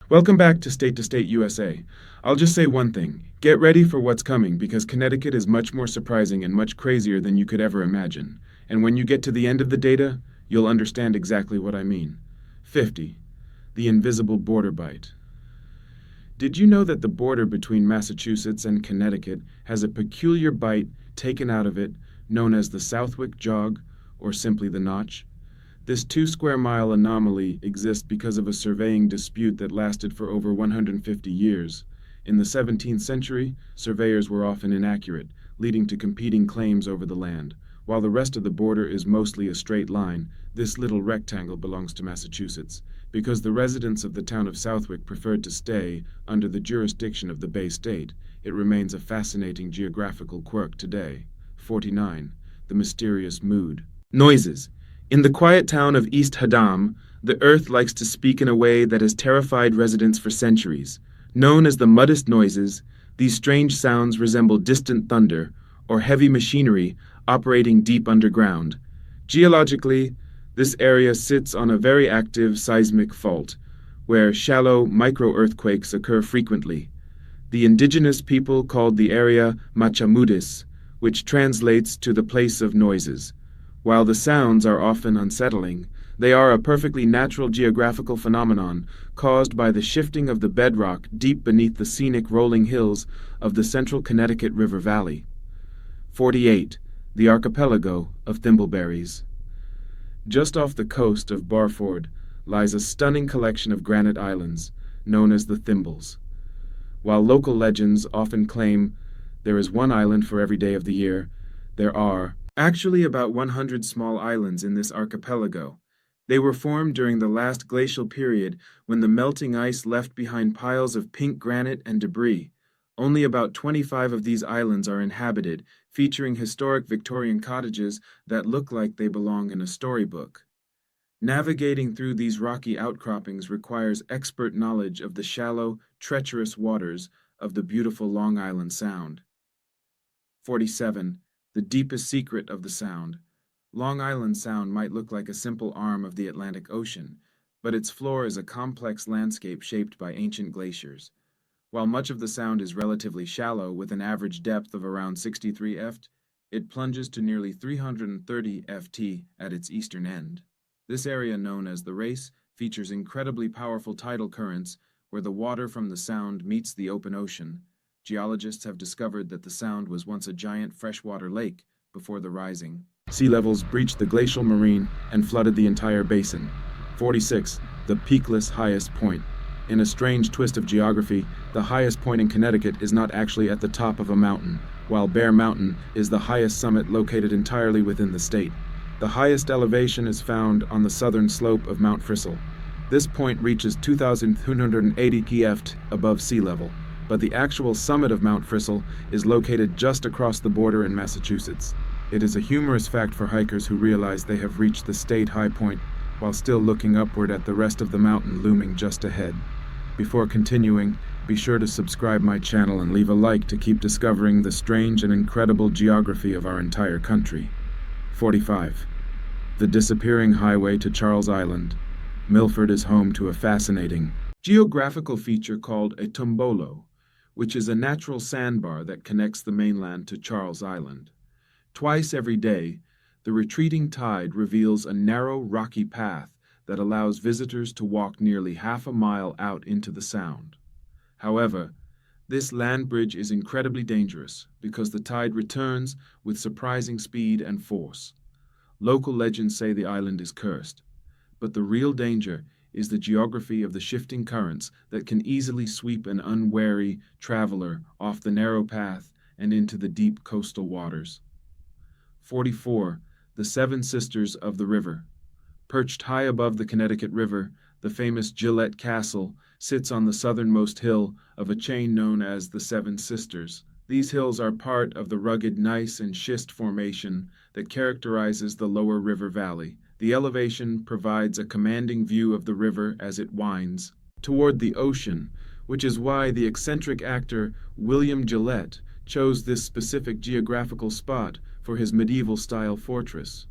Welcome back to State USA. I'll just say one thing. Get ready for what's coming because Connecticut is much more surprising and much crazier than you could ever imagine. And when you get to the end of the data, you'll understand exactly what I mean. 50. The invisible border bite. Did you know that the border between Massachusetts and Connecticut has a peculiar bite taken out of it, known as the Southwick Jog, or simply the Notch? This 2 square mile anomaly exists because of a surveying dispute that lasted for over 150 years. In the 17th century, surveyors were often inaccurate, leading to competing claims over the land. While the rest of the border is mostly a straight line, this little rectangle belongs to Massachusetts. Because the residents of the town of Southwick preferred to stay under the jurisdiction of the Bay State, it remains a fascinating geographical quirk today. 49. The mysterious mood. Noises. In the quiet town of East Haddam, the earth likes to speak in a way that has terrified residents for centuries. Known as the muddest noises, these strange sounds resemble distant thunder or heavy machinery operating deep underground. Geologically, this area sits on a very active seismic fault, where shallow micro-earthquakes occur frequently. The indigenous people called the area Machamudis, which translates to the place of noises. While the sounds are often unsettling, they are a perfectly natural geographical phenomenon caused by the shifting of the bedrock deep beneath the scenic rolling hills of the central Connecticut River Valley. 48. The archipelago of thimbleberries. Just off the coast of Barford lies a stunning collection of granite islands, known as the Thimbles. While local legends often claim there is one island for every day of the year, there are actually about 100 small islands in this archipelago. They were formed during the last glacial period when the melting ice left behind piles of pink granite and debris. Only about 25 of these islands are inhabited, featuring historic Victorian cottages that look like they belong in a storybook. Navigating through these rocky outcroppings requires expert knowledge of the shallow, treacherous waters of the beautiful Long Island Sound. 47. The deepest secret of the Sound. Long Island Sound might look like a simple arm of the Atlantic Ocean, but its floor is a complex landscape shaped by ancient glaciers. While much of the sound is relatively shallow with an average depth of around 63 ft, it plunges to nearly 330 ft at its eastern end. This area, known as the Race, features incredibly powerful tidal currents where the water from the sound meets the open ocean. Geologists have discovered that the sound was once a giant freshwater lake before the rising sea levels breached the glacial marine and flooded the entire basin. 46. The peakless highest point. In a strange twist of geography, the highest point in Connecticut is not actually at the top of a mountain, while Bear Mountain is the highest summit located entirely within the state. The highest elevation is found on the southern slope of Mount Frisell. This point reaches 2,280 ft above sea level, but the actual summit of Mount Frisell is located just across the border in Massachusetts. It is a humorous fact for hikers who realize they have reached the state high point while still looking upward at the rest of the mountain looming just ahead. Before continuing, be sure to subscribe my channel and leave a like to keep discovering the strange and incredible geography of our entire country. 45. The disappearing highway to Charles Island. Milford is home to a fascinating geographical feature called a tombolo, which is a natural sandbar that connects the mainland to Charles Island. Twice every day, the retreating tide reveals a narrow, rocky path that allows visitors to walk nearly half a mile out into the Sound. However, this land bridge is incredibly dangerous because the tide returns with surprising speed and force. Local legends say the island is cursed, but the real danger is the geography of the shifting currents that can easily sweep an unwary traveler off the narrow path and into the deep coastal waters. 44. The Seven Sisters of the River. Perched high above the Connecticut River, the famous Gillette Castle sits on the southernmost hill of a chain known as the Seven Sisters. These hills are part of the rugged gneiss and schist formation that characterizes the lower river valley. The elevation provides a commanding view of the river as it winds toward the ocean, which is why the eccentric actor William Gillette chose this specific geographical spot for his medieval-style fortress.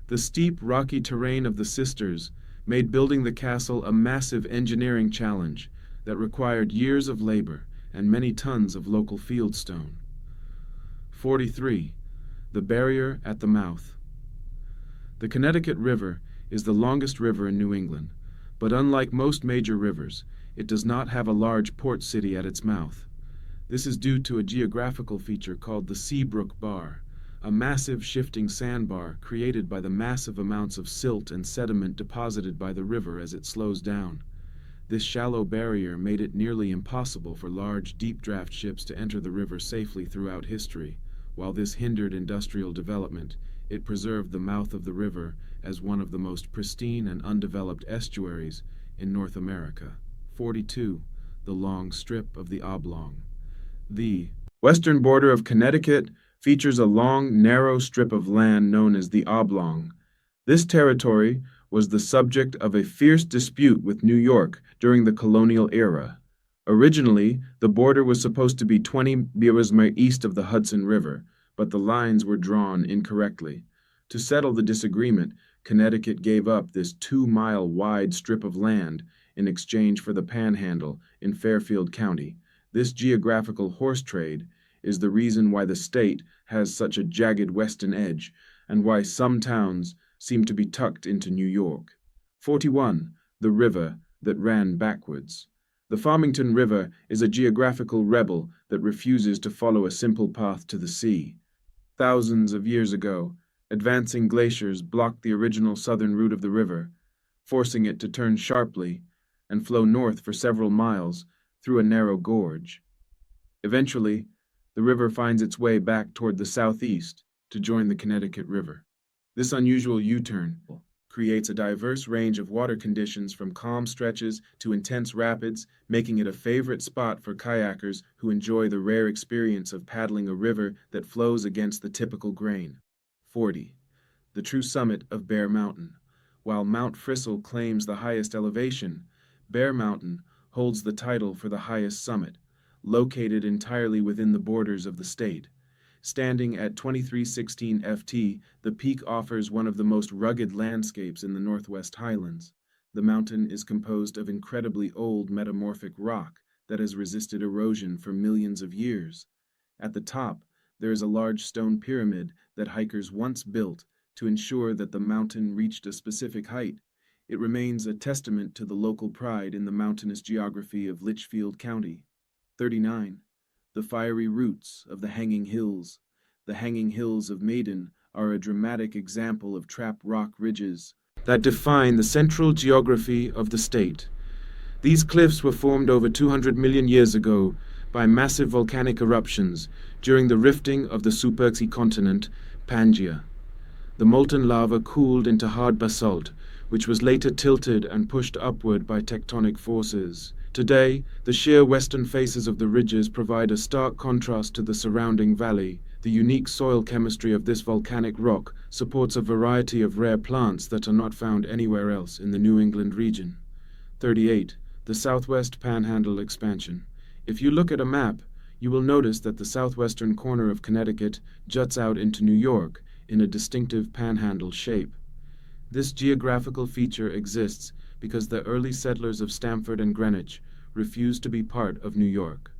The steep, rocky terrain of the Sisters made building the castle a massive engineering challenge. that required years of labor and many tons of local fieldstone. 43. The barrier at the mouth. The Connecticut River is the longest river in New England, but unlike most major rivers, it does not have a large port city at its mouth. This is due to a geographical feature called the Seabrook Bar, a massive shifting sandbar created by the massive amounts of silt and sediment deposited by the river as it slows down. This shallow barrier made it nearly impossible for large, deep-draft ships to enter the river safely throughout history. While this hindered industrial development, it preserved the mouth of the river as one of the most pristine and undeveloped estuaries in North America. 42. The long strip of the oblong. The western border of Connecticut features a long, narrow strip of land known as the oblong. This territory was the subject of a fierce dispute with New York during the colonial era. Originally, the border was supposed to be 20 miles east of the Hudson River, but the lines were drawn incorrectly. To settle the disagreement, Connecticut gave up this 2-mile wide strip of land in exchange for the Panhandle in Fairfield County. This geographical horse trade is the reason why the state has such a jagged western edge and why some towns seem to be tucked into New York. 41. The river that ran backwards. The Farmington River is a geographical rebel that refuses to follow a simple path to the sea. Thousands of years ago, advancing glaciers blocked the original southern route of the river, forcing it to turn sharply and flow north for several miles through a narrow gorge. Eventually, the river finds its way back toward the southeast to join the Connecticut River. This unusual U-turn creates a diverse range of water conditions from calm stretches to intense rapids, making it a favorite spot for kayakers who enjoy the rare experience of paddling a river that flows against the typical grain. 40. The true summit of Bear Mountain. While Mount Frisell claims the highest elevation, Bear Mountain holds the title for the highest summit, located entirely within the borders of the state. Standing at 2316 ft, the peak offers one of the most rugged landscapes in the Northwest Highlands. The mountain is composed of incredibly old metamorphic rock that has resisted erosion for millions of years. At the top, there is a large stone pyramid that hikers once built to ensure that the mountain reached a specific height. It remains a testament to the local pride in the mountainous geography of Litchfield County. 39. The fiery roots of the Hanging Hills. The Hanging Hills of Maiden are a dramatic example of trap rock ridges that define the central geography of the state. These cliffs were formed over 200 million years ago by massive volcanic eruptions during the rifting of the superxy continent, Pangaea. The molten lava cooled into hard basalt, which was later tilted and pushed upward by tectonic forces. Today, the sheer western faces of the ridges provide a stark contrast to the surrounding valley. The unique soil chemistry of this volcanic rock supports a variety of rare plants that are not found anywhere else in the New England region. 38. The Southwest Panhandle Expansion. If you look at a map, you will notice that the southwestern corner of Connecticut juts out into New York in a distinctive panhandle shape. This geographical feature exists because the early settlers of Stamford and Greenwich refused to be part of New York.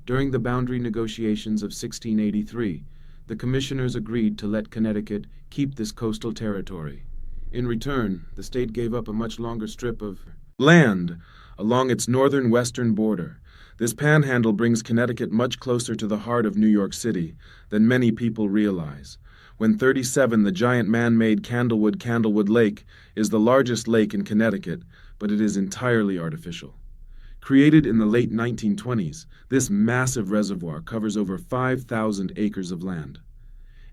During the boundary negotiations of 1683, the commissioners agreed to let Connecticut keep this coastal territory. In return, the state gave up a much longer strip of land along its northern western border. This panhandle brings Connecticut much closer to the heart of New York City than many people realize. When 37, the giant man-made Candlewood Lake is the largest lake in Connecticut, but it is entirely artificial. Created in the late 1920s, this massive reservoir covers over 5,000 acres of land.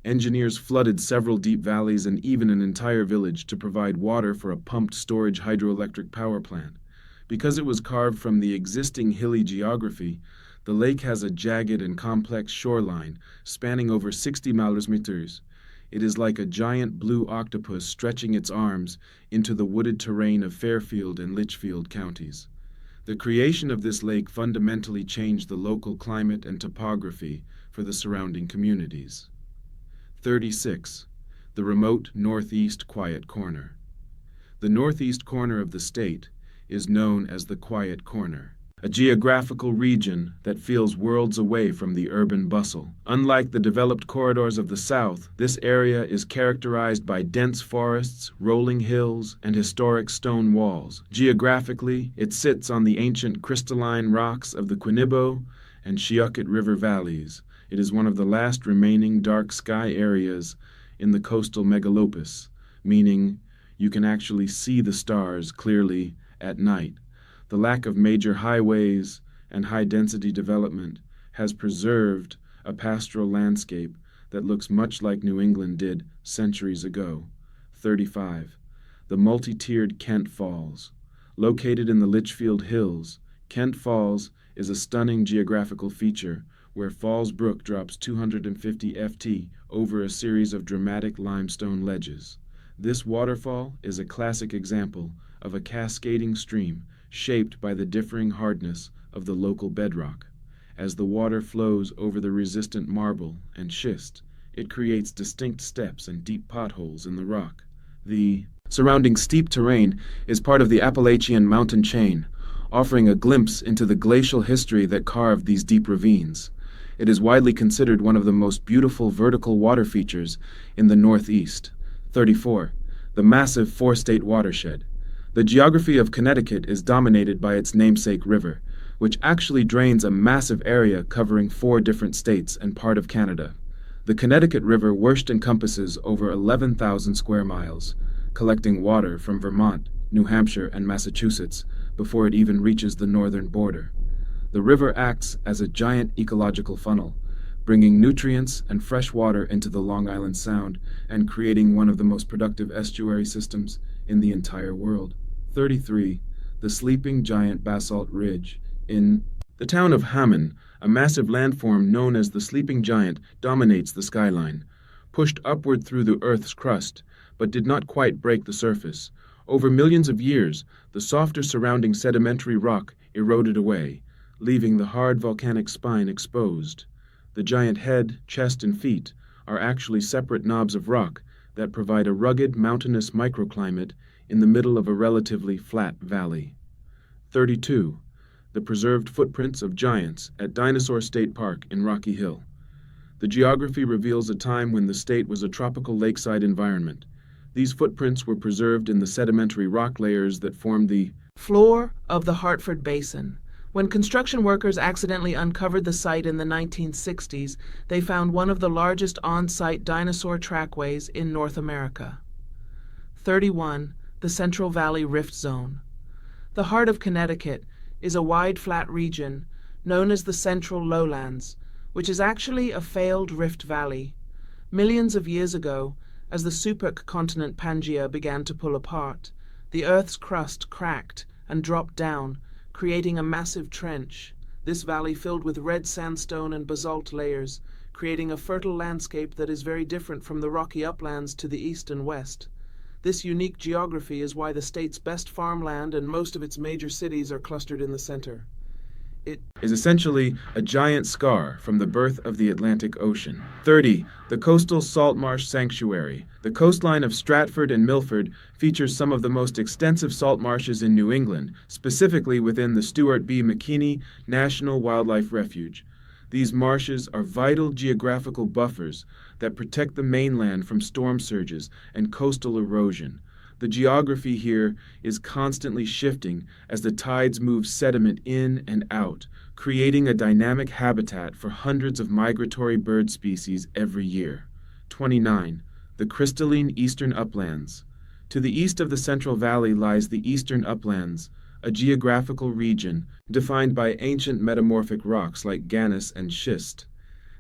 Engineers flooded several deep valleys and even an entire village to provide water for a pumped storage hydroelectric power plant. Because it was carved from the existing hilly geography, the lake has a jagged and complex shoreline spanning over 60 meters. It is like a giant blue octopus stretching its arms into the wooded terrain of Fairfield and Litchfield counties. The creation of this lake fundamentally changed the local climate and topography for the surrounding communities. 36. The remote northeast quiet corner. The northeast corner of the state is known as the Quiet Corner. a geographical region that feels worlds away from the urban bustle. Unlike the developed corridors of the South, this area is characterized by dense forests, rolling hills, and historic stone walls. Geographically, it sits on the ancient crystalline rocks of the Quinnebo and Schiaket River valleys. It is one of the last remaining dark sky areas in the coastal megalopus, meaning you can actually see the stars clearly at night. The lack of major highways and high-density development has preserved a pastoral landscape that looks much like New England did centuries ago. 35. The multi-tiered Kent Falls. Located in the Litchfield Hills, Kent Falls is a stunning geographical feature where Falls Brook drops 250 ft over a series of dramatic limestone ledges. This waterfall is a classic example of a cascading stream shaped by the differing hardness of the local bedrock. As the water flows over the resistant marble and schist, it creates distinct steps and deep potholes in the rock. The surrounding steep terrain is part of the Appalachian mountain chain, offering a glimpse into the glacial history that carved these deep ravines. It is widely considered one of the most beautiful vertical water features in the Northeast. 34. The massive four-state watershed. The geography of Connecticut is dominated by its namesake river, which actually drains a massive area covering 4 different states and part of Canada. The Connecticut River encompasses over 11,000 square miles, collecting water from Vermont, New Hampshire, and Massachusetts before it even reaches the northern border. The river acts as a giant ecological funnel, bringing nutrients and fresh water into the Long Island Sound and creating one of the most productive estuary systems in the entire world. 33. The Sleeping Giant Basalt Ridge. In the town of Hammond, a massive landform known as the Sleeping Giant dominates the skyline. Pushed upward through the Earth's crust, but did not quite break the surface. Over millions of years, the softer surrounding sedimentary rock eroded away, leaving the hard volcanic spine exposed. The giant head, chest, and feet are actually separate knobs of rock that provide a rugged, mountainous microclimate in the middle of a relatively flat valley. 32. The preserved footprints of giants at Dinosaur State Park in Rocky Hill. The geography reveals a time when the state was a tropical lakeside environment. These footprints were preserved in the sedimentary rock layers that formed the floor of the Hartford Basin. When construction workers accidentally uncovered the site in the 1960s, they found one of the largest on-site dinosaur trackways in North America. 31. The Central Valley Rift Zone. The heart of Connecticut is a wide, flat region known as the Central Lowlands, which is actually a failed rift valley. Millions of years ago, as the supercontinent Pangaea began to pull apart, the Earth's crust cracked and dropped down, creating a massive trench. This valley filled with red sandstone and basalt layers, creating a fertile landscape that is very different from the rocky uplands to the east and west. This unique geography is why the state's best farmland and most of its major cities are clustered in the center. It is essentially a giant scar from the birth of the Atlantic Ocean. 30. The Coastal Salt Marsh Sanctuary. The coastline of Stratford and Milford features some of the most extensive salt marshes in New England, specifically within the Stuart B. McKinney National Wildlife Refuge. These marshes are vital geographical buffers that protect the mainland from storm surges and coastal erosion. The geography here is constantly shifting as the tides move sediment in and out, creating a dynamic habitat for hundreds of migratory bird species every year. 29. The crystalline Eastern Uplands. To the east of the Central Valley lies the Eastern Uplands, a geographical region defined by ancient metamorphic rocks like gneis and schist.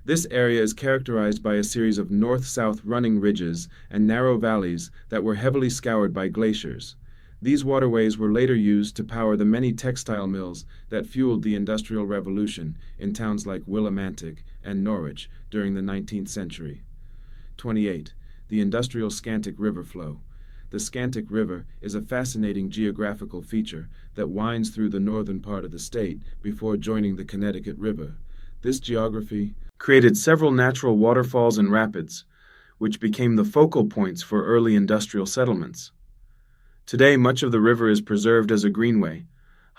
This area is characterized by a series of north-south running ridges and narrow valleys that were heavily scoured by glaciers. These waterways were later used to power the many textile mills that fueled the Industrial Revolution in towns like Willimantic and Norwich during the 19th century. 28. The Industrial Scantic River Flow. The Scantic River is a fascinating geographical feature that winds through the northern part of the state before joining the Connecticut River. This geography created several natural waterfalls and rapids, which became the focal points for early industrial settlements. Today, much of the river is preserved as a greenway,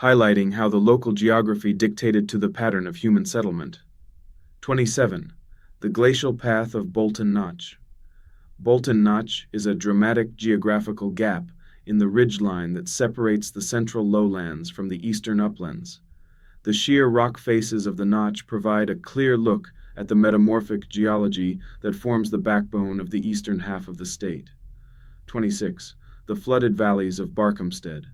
highlighting how the local geography dictated to the pattern of human settlement. 27. The glacial path of Bolton Notch. Bolton Notch is a dramatic geographical gap in the ridgeline that separates the central lowlands from the eastern uplands. The sheer rock faces of the notch provide a clear look at the metamorphic geology that forms the backbone of the eastern half of the state. 26. The flooded valleys of Barkhamsted.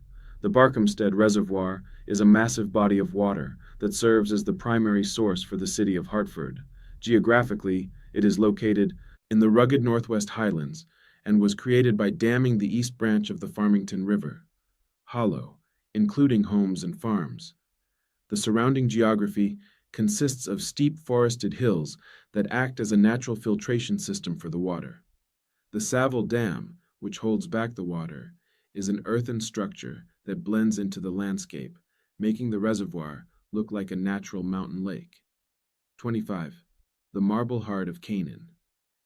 The Barkhamsted Reservoir is a massive body of water that serves as the primary source for the city of Hartford. Geographically, it is located in the rugged Northwest Highlands and was created by damming the east branch of the Farmington River. Hollow, including homes and farms. The surrounding geography consists of steep forested hills that act as a natural filtration system for the water. The Saville Dam, which holds back the water, is an earthen structure that blends into the landscape, making the reservoir look like a natural mountain lake. 25. The Marble Heart of Canaan.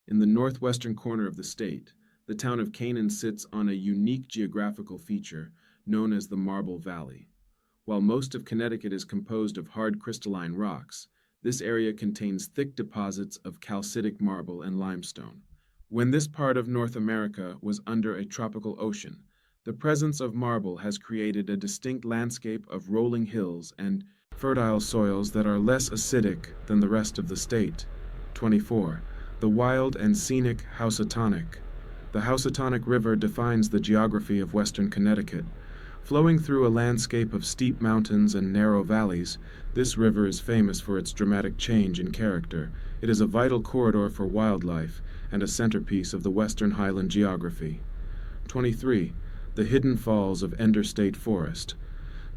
In the northwestern corner of the state, the town of Canaan sits on a unique geographical feature known as the Marble Valley. While most of Connecticut is composed of hard crystalline rocks, this area contains thick deposits of calcitic marble and limestone. When this part of North America was under a tropical ocean, the presence of marble has created a distinct landscape of rolling hills and fertile soils that are less acidic than the rest of the state. 24. The wild and scenic Housatonic. The Housatonic River defines the geography of western Connecticut. Flowing through a landscape of steep mountains and narrow valleys, this river is famous for its dramatic change in character. It is a vital corridor for wildlife and a centerpiece of the western highland geography. 23. The Hidden Falls of Ender State Forest.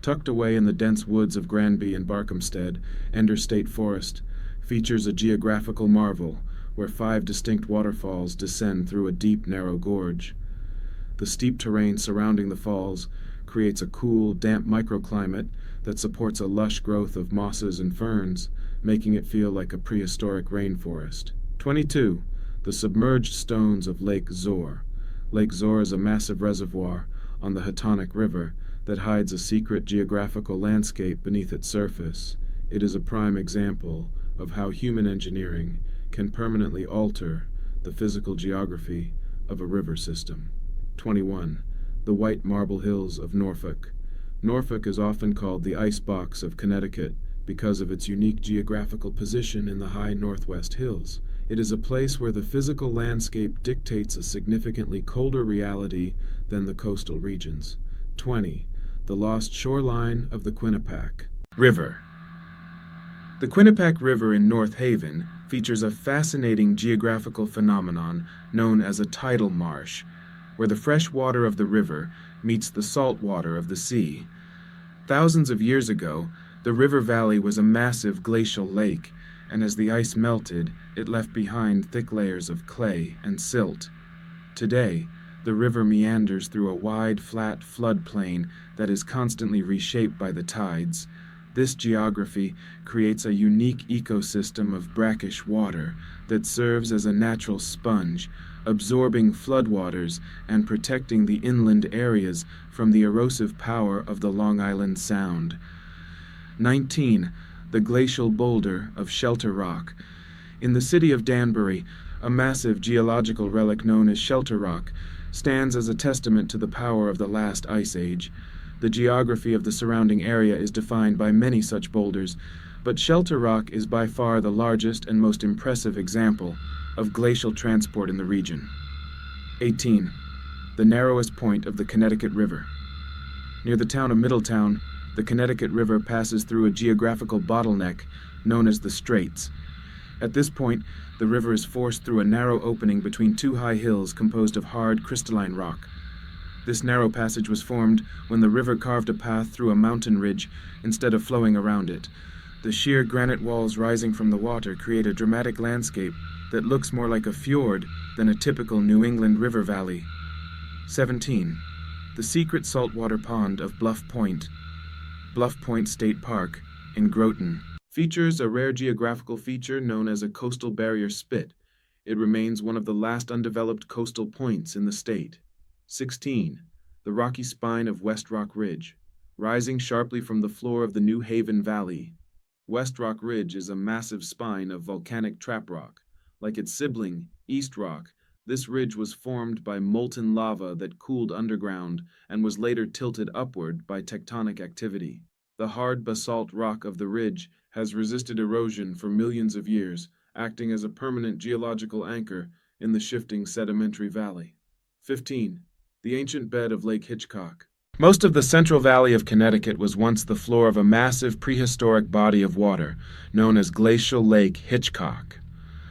Tucked away in the dense woods of Granby and Barkhamsted, Ender State Forest features a geographical marvel where 5 distinct waterfalls descend through a deep, narrow gorge. The steep terrain surrounding the falls creates a cool, damp microclimate that supports a lush growth of mosses and ferns, making it feel like a prehistoric rainforest. 22. The Submerged Stones of Lake Zor. Lake Zor is a massive reservoir on the Houtonic River that hides a secret geographical landscape beneath its surface. It is a prime example of how human engineering can permanently alter the physical geography of a river system. 21. The White Marble Hills of Norfolk. Norfolk is often called the icebox of Connecticut because of its unique geographical position in the high Northwest Hills. It is a place where the physical landscape dictates a significantly colder reality than the coastal regions. 20. The Lost Shoreline of the Quinnipiac River. The Quinnipiac River in North Haven features a fascinating geographical phenomenon known as a tidal marsh, where the fresh water of the river meets the salt water of the sea. Thousands of years ago, the river valley was a massive glacial lake, and as the ice melted, it left behind thick layers of clay and silt. Today, the river meanders through a wide, flat floodplain that is constantly reshaped by the tides. This geography creates a unique ecosystem of brackish water that serves as a natural sponge, absorbing floodwaters and protecting the inland areas from the erosive power of the Long Island Sound. 19. The glacial boulder of Shelter Rock. In the city of Danbury, a massive geological relic known as Shelter Rock stands as a testament to the power of the last ice age. The geography of the surrounding area is defined by many such boulders, but Shelter Rock is by far the largest and most impressive example of glacial transport in the region. 18. The narrowest point of the Connecticut River. Near the town of Middletown, the Connecticut River passes through a geographical bottleneck known as the Straits. At this point, the river is forced through a narrow opening between 2 high hills composed of hard crystalline rock. This narrow passage was formed when the river carved a path through a mountain ridge instead of flowing around it. The sheer granite walls rising from the water create a dramatic landscape that looks more like a fjord than a typical New England river valley. 17. The secret saltwater pond of Bluff Point. Bluff Point State Park in Groton features a rare geographical feature known as a coastal barrier spit. It remains one of the last undeveloped coastal points in the state. 16. The rocky spine of West Rock Ridge. rising sharply from the floor of the New Haven Valley. West Rock Ridge is a massive spine of volcanic trap rock. Like its sibling, East Rock, this ridge was formed by molten lava that cooled underground and was later tilted upward by tectonic activity. The hard basalt rock of the ridge has resisted erosion for millions of years, acting as a permanent geological anchor in the shifting sedimentary valley. 15. The ancient bed of Lake Hitchcock. Most of the Central Valley of Connecticut was once the floor of a massive prehistoric body of water known as Glacial Lake Hitchcock.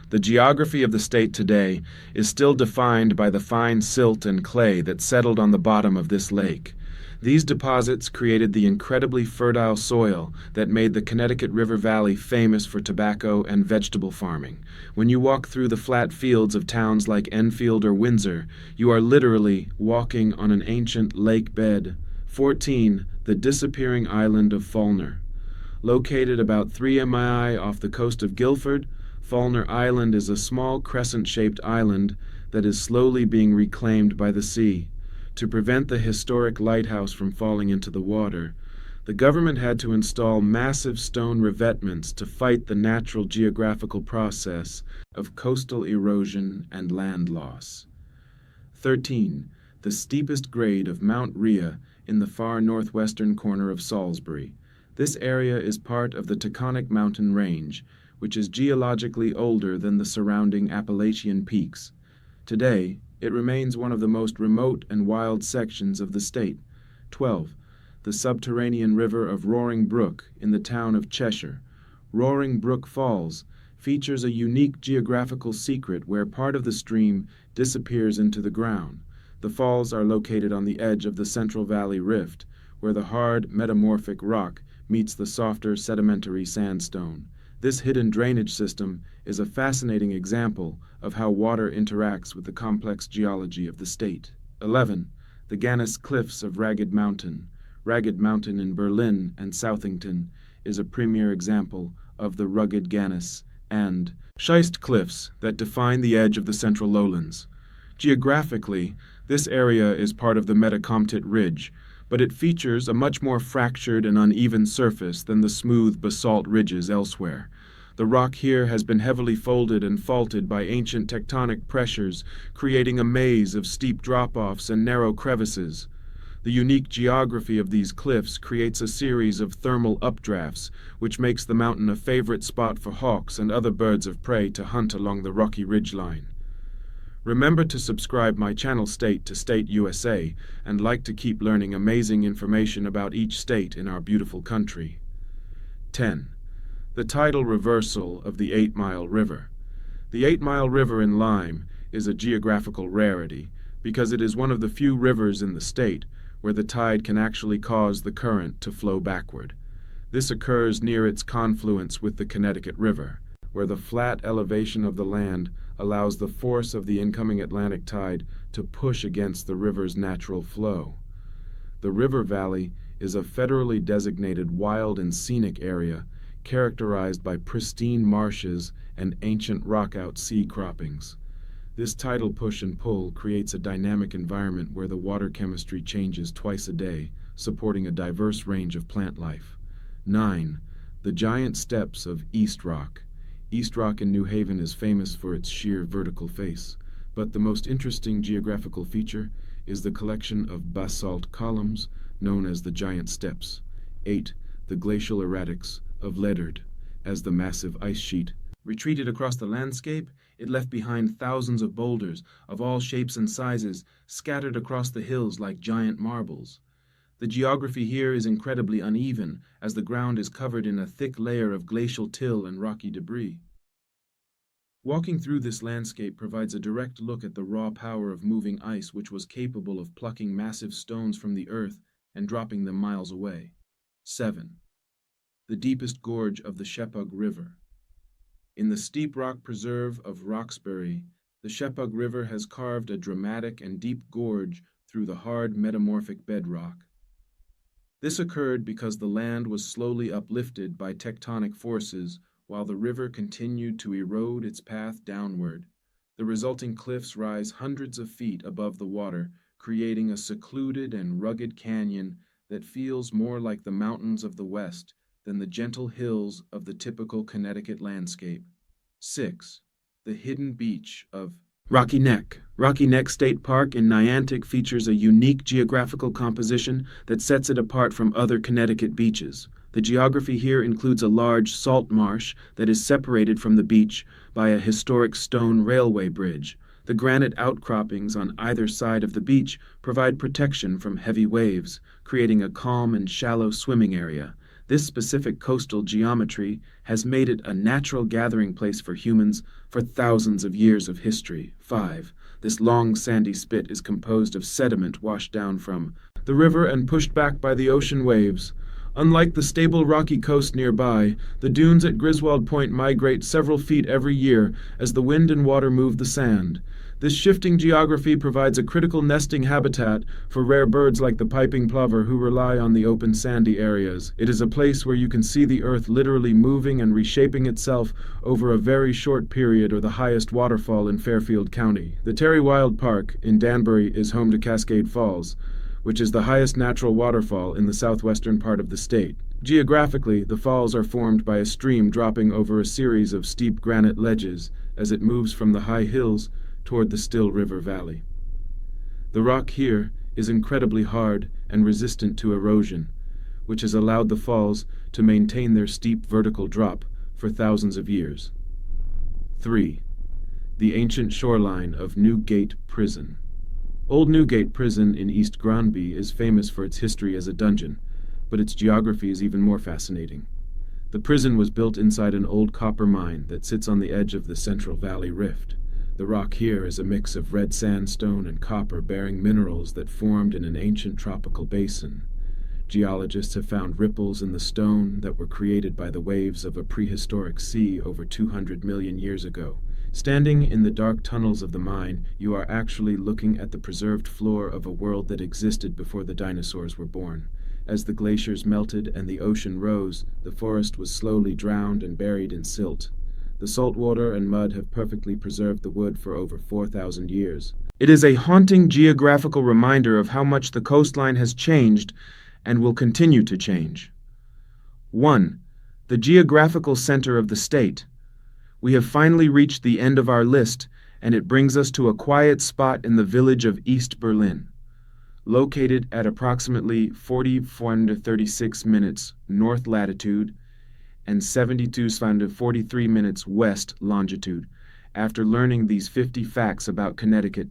The geography of the state today is still defined by the fine silt and clay that settled on the bottom of this lake. These deposits created the incredibly fertile soil that made the Connecticut River Valley famous for tobacco and vegetable farming. When you walk through the flat fields of towns like Enfield or Windsor, you are literally walking on an ancient lake bed. 14. The disappearing island of Falner. Located about 3 mi off the coast of Guilford, Falner Island is a small crescent-shaped island that is slowly being reclaimed by the sea. To prevent the historic lighthouse from falling into the water, the government had to install massive stone revetments to fight the natural geographical process of coastal erosion and land loss. 13. The steepest grade of Mount Rhea in the far northwestern corner of Salisbury. This area is part of the Taconic mountain range, which is geologically older than the surrounding Appalachian peaks. Today, it remains one of the most remote and wild sections of the state. 12. The subterranean river of Roaring Brook in the town of Cheshire. Roaring Brook Falls features a unique geographical secret where part of the stream disappears into the ground. The falls are located on the edge of the Central Valley Rift, where the hard, metamorphic rock meets the softer sedimentary sandstone. This hidden drainage system is a fascinating example of how water interacts with the complex geology of the state. 11. The Gannis Cliffs of Ragged Mountain. Ragged Mountain in Berlin and Southington is a premier example of the rugged Gannis and schist cliffs that define the edge of the central lowlands. Geographically, this area is part of the Metacomtet Ridge, but it features a much more fractured and uneven surface than the smooth basalt ridges elsewhere. The rock here has been heavily folded and faulted by ancient tectonic pressures, creating a maze of steep drop-offs and narrow crevices. The unique geography of these cliffs creates a series of thermal updrafts, which makes the mountain a favorite spot for hawks and other birds of prey to hunt along the rocky ridgeline. Remember to subscribe my channel State to State USA and like to keep learning amazing information about each state in our beautiful country. 10. The tidal reversal of the 8 Mile River. The 8 Mile River in Lyme is a geographical rarity because it is one of the few rivers in the state where the tide can actually cause the current to flow backward. This occurs near its confluence with the Connecticut River, where the flat elevation of the land allows the force of the incoming Atlantic tide to push against the river's natural flow. The river valley is a federally designated wild and scenic area characterized by pristine marshes and ancient rock-out sea croppings. This tidal push and pull creates a dynamic environment where the water chemistry changes twice a day, supporting a diverse range of plant life. 9. The giant steps of East Rock. East Rock in New Haven is famous for its sheer vertical face, but the most interesting geographical feature is the collection of basalt columns known as the Giant Steps. 8. The glacial erratics of Ledyard. As the massive ice sheet retreated across the landscape, it left behind thousands of boulders of all shapes and sizes scattered across the hills like giant marbles. The geography here is incredibly uneven, as the ground is covered in a thick layer of glacial till and rocky debris. Walking through this landscape provides a direct look at the raw power of moving ice, which was capable of plucking massive stones from the earth and dropping them miles away. 7. The deepest gorge of the Shepug River. In the steep rock preserve of Roxbury, the Shepug River has carved a dramatic and deep gorge through the hard metamorphic bedrock. This occurred because the land was slowly uplifted by tectonic forces while the river continued to erode its path downward. The resulting cliffs rise hundreds of feet above the water, creating a secluded and rugged canyon that feels more like the mountains of the West than the gentle hills of the typical Connecticut landscape. 6. The hidden beach of Rocky Neck. Rocky Neck State Park in Niantic features a unique geographical composition that sets it apart from other Connecticut beaches. The geography here includes a large salt marsh that is separated from the beach by a historic stone railway bridge. The granite outcroppings on either side of the beach provide protection from heavy waves, creating a calm and shallow swimming area. This specific coastal geometry has made it a natural gathering place for humans for thousands of years of history. 5. This long sandy spit is composed of sediment washed down from the river and pushed back by the ocean waves. Unlike the stable rocky coast nearby, the dunes at Griswold Point migrate several feet every year as the wind and water move the sand. This shifting geography provides a critical nesting habitat for rare birds like the piping plover who rely on the open sandy areas. It is a place where you can see the earth literally moving and reshaping itself over a very short period, or the highest waterfall in Fairfield County. The Terry Wild Park in Danbury is home to Cascade Falls, which is the highest natural waterfall in the southwestern part of the state. Geographically, the falls are formed by a stream dropping over a series of steep granite ledges as it moves from the high hills toward the still river valley. The rock here is incredibly hard and resistant to erosion, which has allowed the falls to maintain their steep vertical drop for thousands of years. 3. The ancient shoreline of Newgate Prison. Old Newgate Prison in East Granby is famous for its history as a dungeon, but its geography is even more fascinating. The prison was built inside an old copper mine that sits on the edge of the Central Valley Rift. The rock here is a mix of red sandstone and copper-bearing minerals that formed in an ancient tropical basin. Geologists have found ripples in the stone that were created by the waves of a prehistoric sea over 200 million years ago. Standing in the dark tunnels of the mine, you are actually looking at the preserved floor of a world that existed before the dinosaurs were born. As the glaciers melted and the ocean rose, the forest was slowly drowned and buried in silt. The salt water and mud have perfectly preserved the wood for over 4,000 years. It is a haunting geographical reminder of how much the coastline has changed and will continue to change. 1. The geographical center of the state. We have finally reached the end of our list, and it brings us to a quiet spot in the village of East Berlin. Located at approximately 44 minutes north latitude and 42 minutes west longitude. After learning these 50 facts about Connecticut,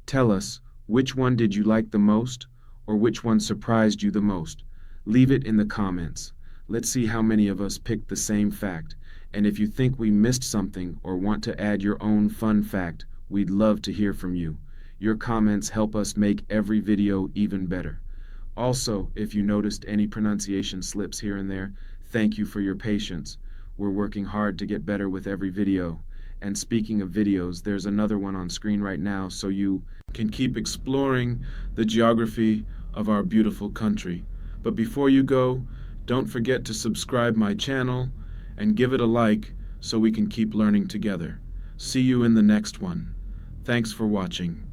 tell us, which one did you like the most, or which one surprised you the most? Leave it in the comments. Let's see how many of us picked the same fact. And if you think we missed something or want to add your own fun fact, we'd love to hear from you. Your comments help us make every video even better. Also, if you noticed any pronunciation slips here and there, thank you for your patience. We're working hard to get better with every video. And speaking of videos, there's another one on screen right now so you can keep exploring the geography of our beautiful country. But before you go, don't forget to subscribe my channel and give it a like so we can keep learning together. See you in the next one. Thanks for watching.